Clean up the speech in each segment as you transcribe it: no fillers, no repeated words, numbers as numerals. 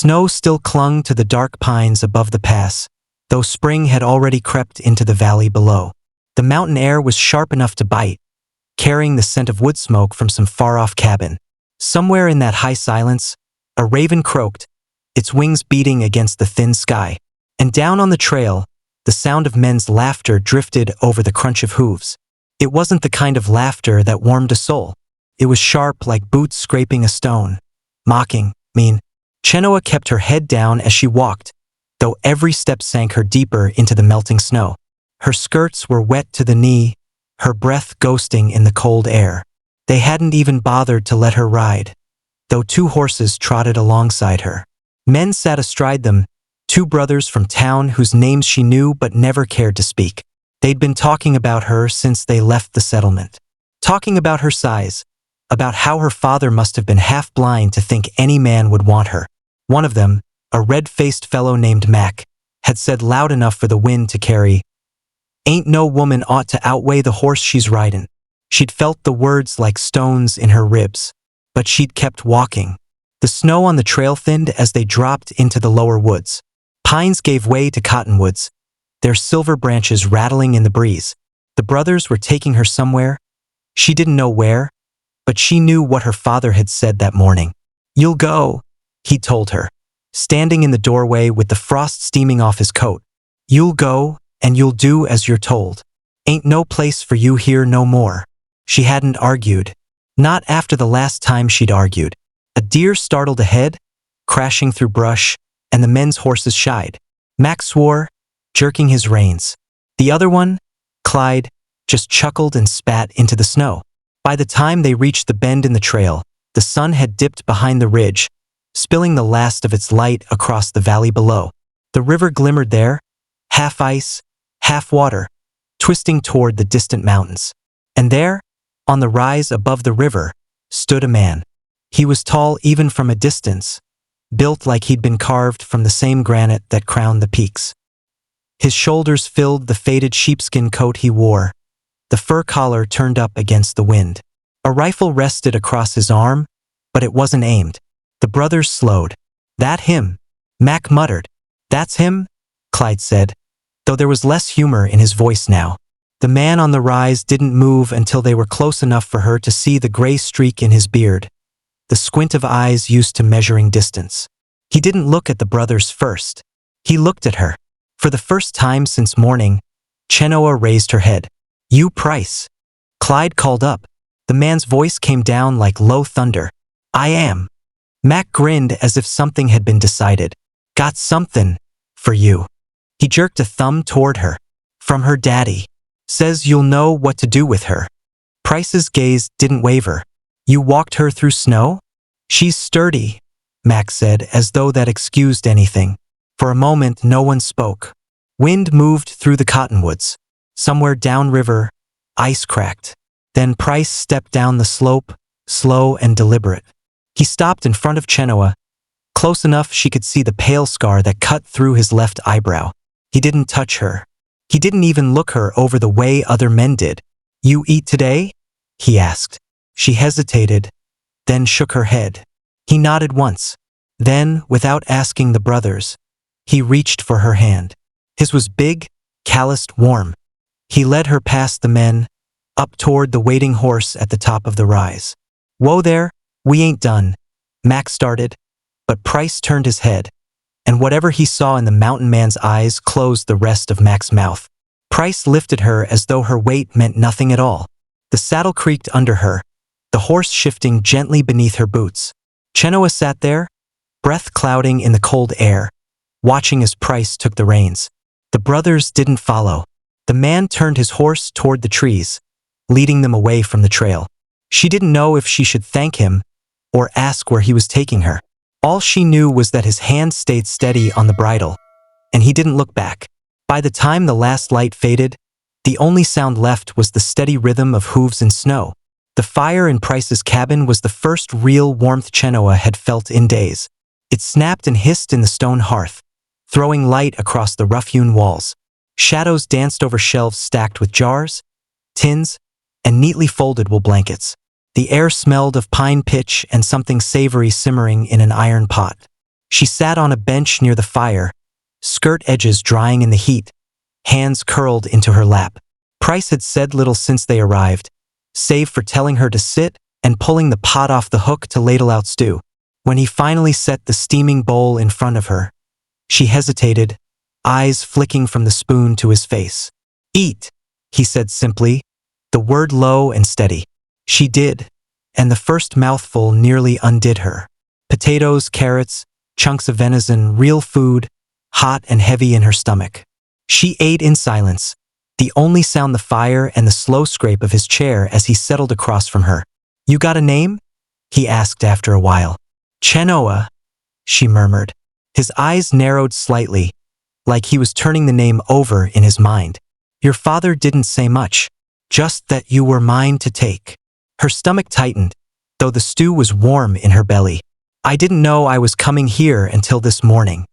snow still clung to the dark pines above the pass, though spring had already crept into the valley below. The mountain air was sharp enough to bite, carrying the scent of wood smoke from some far-off cabin. Somewhere in that high silence, a raven croaked, its wings beating against the thin sky. And down on the trail, the sound of men's laughter drifted over the crunch of hooves. It wasn't the kind of laughter that warmed a soul. It was sharp like boots scraping a stone. Mocking, mean. Chenoa kept her head down as she walked, though every step sank her deeper into the melting snow. Her skirts were wet to the knee, her breath ghosting in the cold air. They hadn't even bothered to let her ride, though 2 horses trotted alongside her. Men sat astride them, 2 brothers from town whose names she knew but never cared to speak. They'd been talking about her since they left the settlement. Talking about her size, about how her father must have been half blind to think any man would want her. One of them, a red-faced fellow named Mac, had said loud enough for the wind to carry, "Ain't no woman ought to outweigh the horse she's ridin'." She'd felt the words like stones in her ribs, but she'd kept walking. The snow on the trail thinned as they dropped into the lower woods. Pines gave way to cottonwoods, their silver branches rattling in the breeze. The brothers were taking her somewhere. She didn't know where, but she knew what her father had said that morning. "You'll go," he told her, standing in the doorway with the frost steaming off his coat. "You'll go, and you'll do as you're told. Ain't no place for you here no more." She hadn't argued. Not after the last time she'd argued. A deer startled ahead, crashing through brush, and the men's horses shied. Max swore, jerking his reins. The other one, Clyde, just chuckled and spat into the snow. By the time they reached the bend in the trail, the sun had dipped behind the ridge, spilling the last of its light across the valley below. The river glimmered there, half ice, half water, twisting toward the distant mountains. And there, on the rise above the river, stood a man. He was tall even from a distance, built like he'd been carved from the same granite that crowned the peaks. His shoulders filled the faded sheepskin coat he wore, the fur collar turned up against the wind. A rifle rested across his arm, but it wasn't aimed. The brothers slowed. "That him?" Mac muttered. "That's him," Clyde said, though there was less humor in his voice now. The man on the rise didn't move until they were close enough for her to see the gray streak in his beard, the squint of eyes used to measuring distance. He didn't look at the brothers first. He looked at her. For the first time since morning, Chenoa raised her head. "You Price," Clyde called up. The man's voice came down like low thunder. "I am." Mac grinned as if something had been decided. "Got something for you." He jerked a thumb toward her. "From her daddy. Says you'll know what to do with her." Price's gaze didn't waver. "You walked her through snow?" "She's sturdy," Mac said, as though that excused anything. For a moment, no one spoke. Wind moved through the cottonwoods. Somewhere downriver, ice cracked. Then Price stepped down the slope, slow and deliberate. He stopped in front of Chenoa, close enough she could see the pale scar that cut through his left eyebrow. He didn't touch her. He didn't even look her over the way other men did. "You eat today?" he asked. She hesitated, then shook her head. He nodded once. Then, without asking the brothers, he reached for her hand. His was big, calloused, warm. He led her past the men, up toward the waiting horse at the top of the rise. "Whoa there, we ain't done," Mac started, but Price turned his head, and whatever he saw in the mountain man's eyes closed the rest of Mac's mouth. Price lifted her as though her weight meant nothing at all. The saddle creaked under her, the horse shifting gently beneath her boots. Chenoa sat there, breath clouding in the cold air, watching as Price took the reins. The brothers didn't follow. The man turned his horse toward the trees, leading them away from the trail. She didn't know if she should thank him or ask where he was taking her. All she knew was that his hand stayed steady on the bridle, and he didn't look back. By the time the last light faded, the only sound left was the steady rhythm of hooves in snow. The fire in Price's cabin was the first real warmth Chenoa had felt in days. It snapped and hissed in the stone hearth, throwing light across the rough-hewn walls. Shadows danced over shelves stacked with jars, tins, and neatly folded wool blankets. The air smelled of pine pitch and something savory simmering in an iron pot. She sat on a bench near the fire, skirt edges drying in the heat, hands curled into her lap. Price had said little since they arrived, save for telling her to sit and pulling the pot off the hook to ladle out stew. When he finally set the steaming bowl in front of her, she hesitated, eyes flicking from the spoon to his face. "Eat," he said simply, the word low and steady. She did, and the first mouthful nearly undid her. Potatoes, carrots, chunks of venison, real food, hot and heavy in her stomach. She ate in silence, the only sound the fire and the slow scrape of his chair as he settled across from her. "You got a name?" he asked after a while. "Chenoa," she murmured. His eyes narrowed slightly, like he was turning the name over in his mind. "Your father didn't say much, just that you were mine to take." Her stomach tightened, though the stew was warm in her belly. "I didn't know I was coming here until this morning."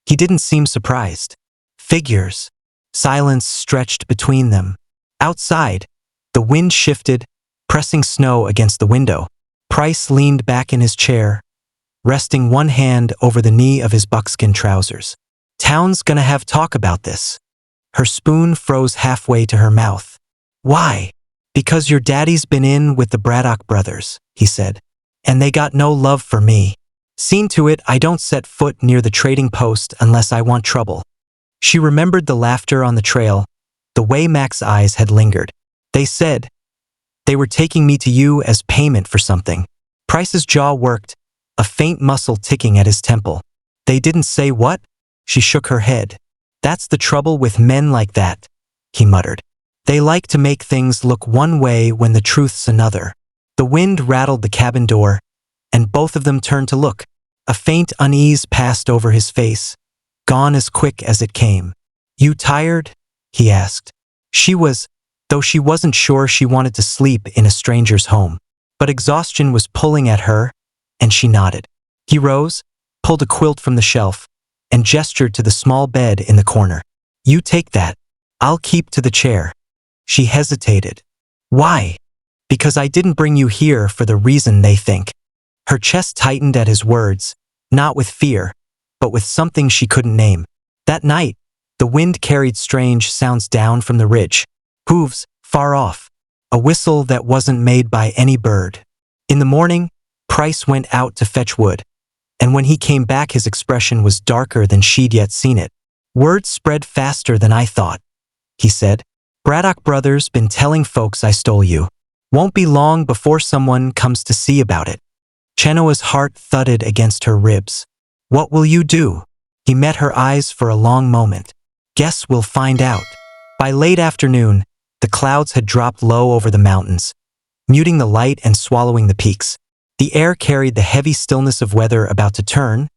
He didn't seem surprised. Figures. Silence stretched between them. Outside, the wind shifted, pressing snow against the window. Price leaned back in his chair, resting one hand over the knee of his buckskin trousers. "Town's gonna have talk about this." Her spoon froze halfway to her mouth. "Why?" "Because your daddy's been in with the Braddock brothers," he said, "and they got no love for me. Seen to it I don't set foot near the trading post unless I want trouble." She remembered the laughter on the trail, the way Mac's eyes had lingered. "They said they were taking me to you as payment for something." Price's jaw worked, a faint muscle ticking at his temple. "They didn't say what?" She shook her head. "That's the trouble with men like that," he muttered. "They like to make things look one way when the truth's another." The wind rattled the cabin door, and both of them turned to look. A faint unease passed over his face, gone as quick as it came. "You tired?" he asked. She was, though she wasn't sure she wanted to sleep in a stranger's home. But exhaustion was pulling at her, and she nodded. He rose, pulled a quilt from the shelf, and gestured to the small bed in the corner. "You take that. I'll keep to the chair." She hesitated. "Why?" "Because I didn't bring you here for the reason they think." Her chest tightened at his words, not with fear, but with something she couldn't name. That night, the wind carried strange sounds down from the ridge. Hooves, far off. A whistle that wasn't made by any bird. In the morning, Price went out to fetch wood, and when he came back his expression was darker than she'd yet seen it. "Word spread faster than I thought," he said. "Braddock brothers been telling folks I stole you. Won't be long before someone comes to see about it." Chenoa's heart thudded against her ribs. "What will you do?" He met her eyes for a long moment. "Guess we'll find out." By late afternoon, the clouds had dropped low over the mountains, muting the light and swallowing the peaks. The air carried the heavy stillness of weather about to turn,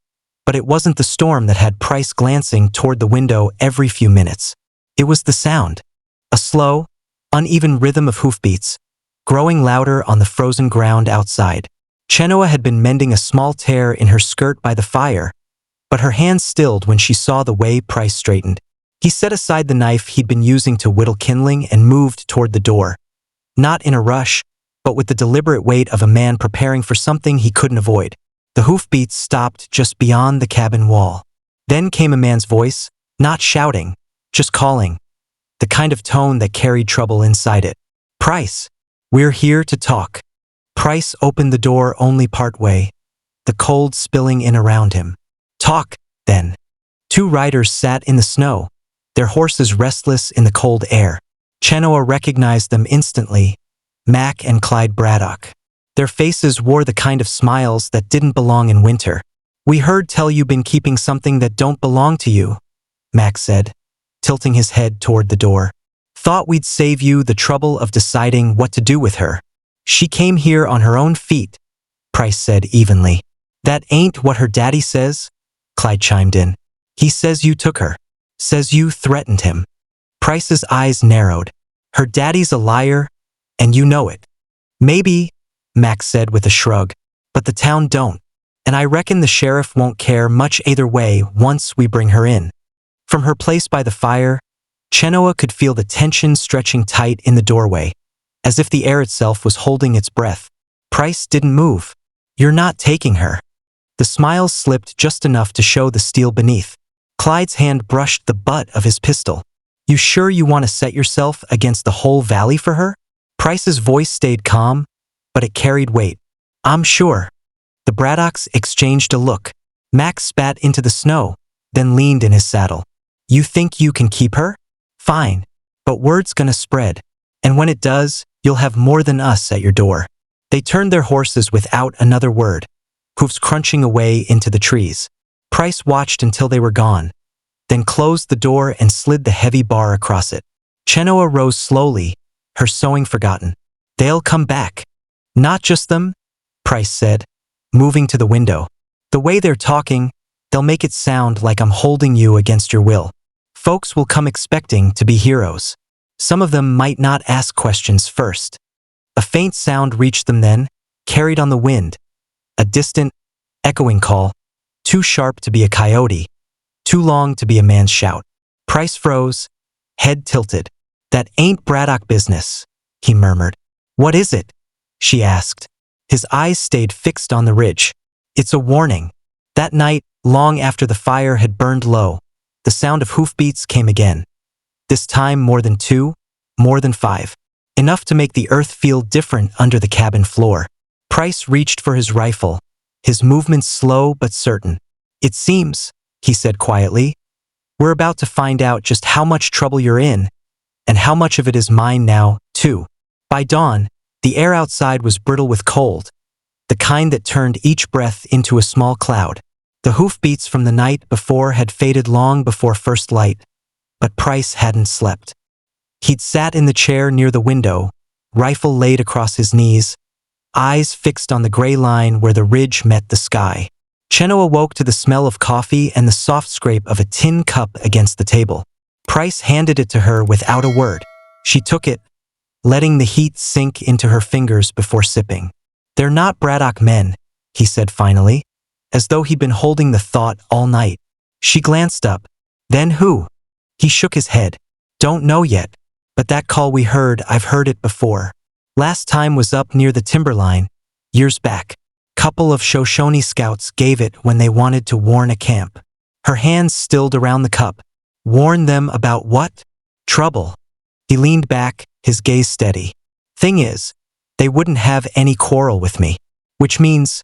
but it wasn't the storm that had Price glancing toward the window every few minutes. It was the sound, a slow, uneven rhythm of hoofbeats, growing louder on the frozen ground outside. Chenoa had been mending a small tear in her skirt by the fire, but her hand stilled when she saw the way Price straightened. He set aside the knife he'd been using to whittle kindling and moved toward the door, not in a rush, but with the deliberate weight of a man preparing for something he couldn't avoid. The hoofbeats stopped just beyond the cabin wall. Then came a man's voice, not shouting, just calling, the kind of tone that carried trouble inside it. "Price, we're here to talk." Price opened the door only part way, the cold spilling in around him. "Talk, then." Two riders sat in the snow, their horses restless in the cold air. Chenoa recognized them instantly, Mac and Clyde Braddock. Their faces wore the kind of smiles that didn't belong in winter. "We heard tell you been keeping something that don't belong to you," Mac said, tilting his head toward the door. "Thought we'd save you the trouble of deciding what to do with her." "She came here on her own feet," Price said evenly. "That ain't what her daddy says," Clyde chimed in. "He says you took her. Says you threatened him." Price's eyes narrowed. "Her daddy's a liar, and you know it." "Maybe," Max said with a shrug, "but the town don't. And I reckon the sheriff won't care much either way once we bring her in." From her place by the fire, Chenoa could feel the tension stretching tight in the doorway, as if the air itself was holding its breath. Price didn't move. "You're not taking her." The smile slipped just enough to show the steel beneath. Clyde's hand brushed the butt of his pistol. You sure you want to set yourself against the whole valley for her? Price's voice stayed calm, but it carried weight. I'm sure. The Braddocks exchanged a look. Max spat into the snow, then leaned in his saddle. You think you can keep her? Fine. But word's gonna spread. And when it does, you'll have more than us at your door. They turned their horses without another word, hoofs crunching away into the trees. Price watched until they were gone, then closed the door and slid the heavy bar across it. Chenoa rose slowly, her sewing forgotten. They'll come back. Not just them, Price said, moving to the window. The way they're talking, they'll make it sound like I'm holding you against your will. Folks will come expecting to be heroes. Some of them might not ask questions first. A faint sound reached them then, carried on the wind. A distant, echoing call, too sharp to be a coyote, too long to be a man's shout. Price froze, head tilted. That ain't Braddock business, he murmured. What is it? She asked. His eyes stayed fixed on the ridge. It's a warning. That night, long after the fire had burned low, the sound of hoofbeats came again. This time more than 2, more than 5. Enough to make the earth feel different under the cabin floor. Price reached for his rifle, his movements slow but certain. It seems, he said quietly, we're about to find out just how much trouble you're in, and how much of it is mine now, too. By dawn, the air outside was brittle with cold, the kind that turned each breath into a small cloud. The hoofbeats from the night before had faded long before first light, but Price hadn't slept. He'd sat in the chair near the window, rifle laid across his knees, eyes fixed on the gray line where the ridge met the sky. Cheno awoke to the smell of coffee and the soft scrape of a tin cup against the table. Price handed it to her without a word. She took it, letting the heat sink into her fingers before sipping. They're not Braddock men, he said finally, as though he'd been holding the thought all night. She glanced up. Then who? He shook his head. Don't know yet, but that call we heard, I've heard it before. Last time was up near the timberline, years back. Couple of Shoshone scouts gave it when they wanted to warn a camp. Her hands stilled around the cup. Warn them about what? Trouble. He leaned back, his gaze steady. Thing is, they wouldn't have any quarrel with me. Which means,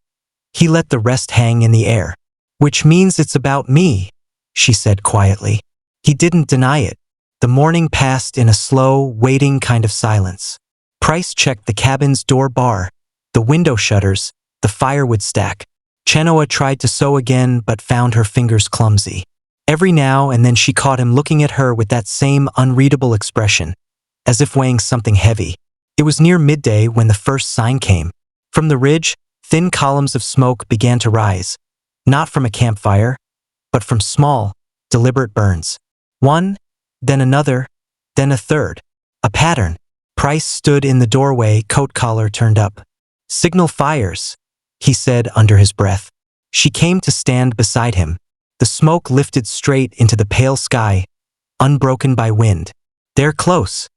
he let the rest hang in the air. Which means it's about me, she said quietly. He didn't deny it. The morning passed in a slow, waiting kind of silence. Price checked the cabin's door bar, the window shutters, the firewood stack. Chenoa tried to sew again but found her fingers clumsy. Every now and then she caught him looking at her with that same unreadable expression, as if weighing something heavy. It was near midday when the first sign came. From the ridge, thin columns of smoke began to rise, not from a campfire, but from small, deliberate burns. One, then another, then a third. A pattern. Price stood in the doorway, coat collar turned up. Signal fires, he said under his breath. She came to stand beside him. The smoke lifted straight into the pale sky, unbroken by wind. They're close.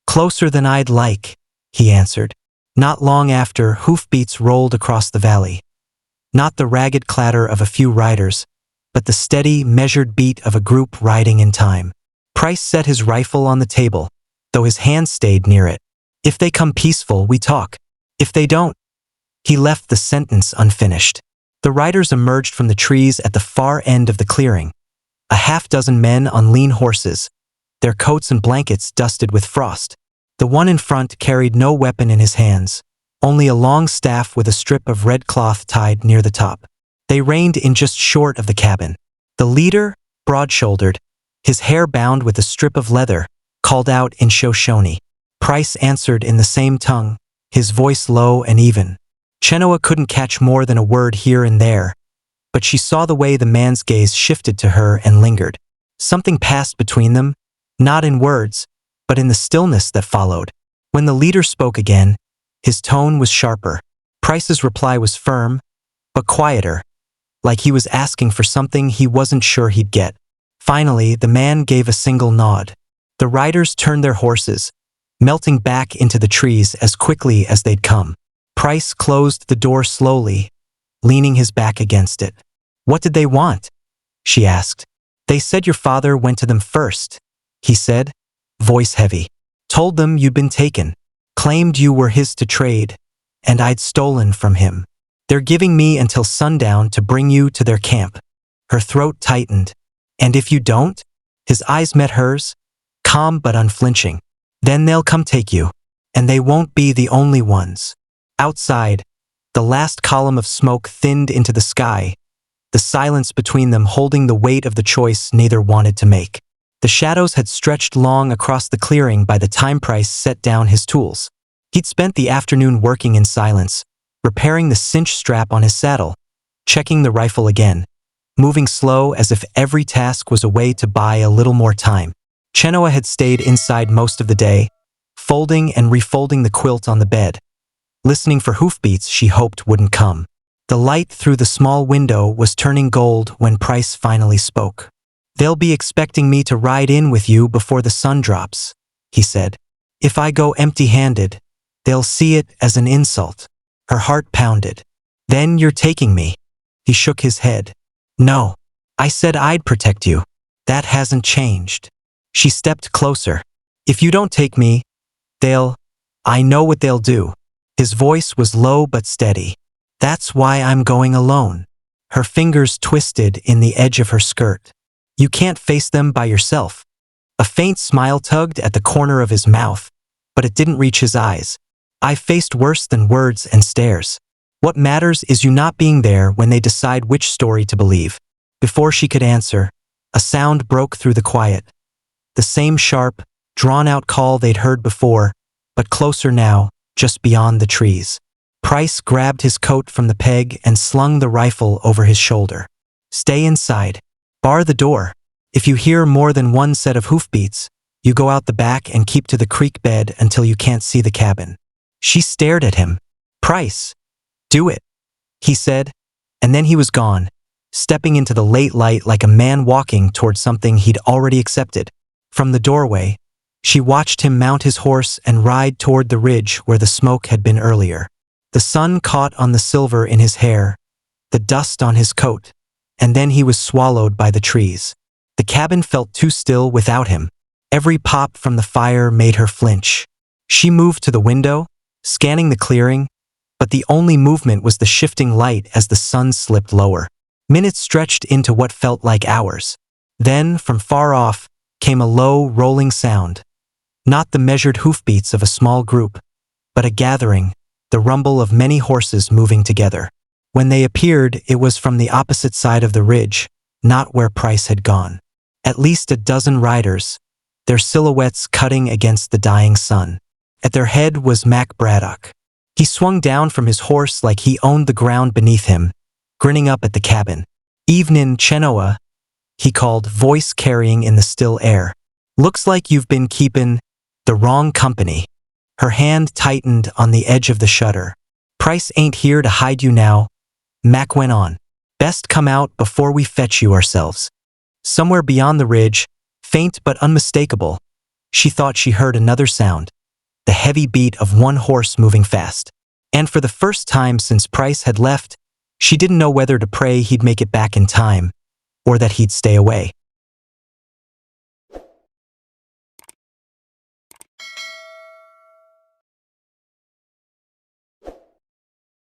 Closer than I'd like, he answered. Not long after, hoofbeats rolled across the valley. Not the ragged clatter of a few riders, but the steady, measured beat of a group riding in time. Price set his rifle on the table, though his hand stayed near it. If they come peaceful, we talk. If they don't, he left the sentence unfinished. The riders emerged from the trees at the far end of the clearing. A half-dozen men on lean horses, their coats and blankets dusted with frost. The one in front carried no weapon in his hands, only a long staff with a strip of red cloth tied near the top. They reined in just short of the cabin. The leader, broad-shouldered, his hair bound with a strip of leather, called out in Shoshone. Price answered in the same tongue, his voice low and even. Chenoa couldn't catch more than a word here and there, but she saw the way the man's gaze shifted to her and lingered. Something passed between them, not in words, but in the stillness that followed. When the leader spoke again, his tone was sharper. Price's reply was firm, but quieter, like he was asking for something he wasn't sure he'd get. Finally, the man gave a single nod. The riders turned their horses, melting back into the trees as quickly as they'd come. Price closed the door slowly, leaning his back against it. "What did they want?" she asked. "They said your father went to them first," he said, voice heavy. "Told them you'd been taken, claimed you were his to trade, and I'd stolen from him. They're giving me until sundown to bring you to their camp." Her throat tightened. "And if you don't?" His eyes met hers, calm but unflinching. "Then they'll come take you, and they won't be the only ones." Outside, the last column of smoke thinned into the sky, the silence between them holding the weight of the choice neither wanted to make. The shadows had stretched long across the clearing by the time Price set down his tools. He'd spent the afternoon working in silence, repairing the cinch strap on his saddle, checking the rifle again, moving slow as if every task was a way to buy a little more time. Chenoa had stayed inside most of the day, folding and refolding the quilt on the bed, listening for hoofbeats she hoped wouldn't come. The light through the small window was turning gold when Price finally spoke. "They'll be expecting me to ride in with you before the sun drops," he said. "If I go empty-handed, they'll see it as an insult." Her heart pounded. "Then you're taking me?" He shook his head. "No. I said I'd protect you. That hasn't changed." She stepped closer. "If you don't take me, I know what they'll do." His voice was low but steady. "That's why I'm going alone." Her fingers twisted in the edge of her skirt. "You can't face them by yourself." A faint smile tugged at the corner of his mouth, but it didn't reach his eyes. "I've faced worse than words and stares. What matters is you not being there when they decide which story to believe." Before she could answer, a sound broke through the quiet. The same sharp, drawn-out call they'd heard before, but closer now, just beyond the trees. Price grabbed his coat from the peg and slung the rifle over his shoulder. "Stay inside. Bar the door. If you hear more than one set of hoofbeats, you go out the back and keep to the creek bed until you can't see the cabin." She stared at him. "Price, do it," he said, and then he was gone, stepping into the late light like a man walking toward something he'd already accepted. From the doorway, she watched him mount his horse and ride toward the ridge where the smoke had been earlier. The sun caught on the silver in his hair, the dust on his coat, and then he was swallowed by the trees. The cabin felt too still without him. Every pop from the fire made her flinch. She moved to the window, scanning the clearing, but the only movement was the shifting light as the sun slipped lower. Minutes stretched into what felt like hours. Then, from far off, came a low, rolling sound. Not the measured hoofbeats of a small group, but a gathering, the rumble of many horses moving together. When they appeared, it was from the opposite side of the ridge, not where Price had gone. At least a dozen riders, their silhouettes cutting against the dying sun. At their head was Mac Braddock. He swung down from his horse like he owned the ground beneath him, grinning up at the cabin. "Evenin', Chenoa," he called, voice carrying in the still air. "Looks like you've been keepin' the wrong company." Her hand tightened on the edge of the shutter. "Price ain't here to hide you now," Mac went on. "Best come out before we fetch you ourselves." Somewhere beyond the ridge, faint but unmistakable, she thought she heard another sound, the heavy beat of one horse moving fast. And for the first time since Price had left, she didn't know whether to pray he'd make it back in time, or that he'd stay away.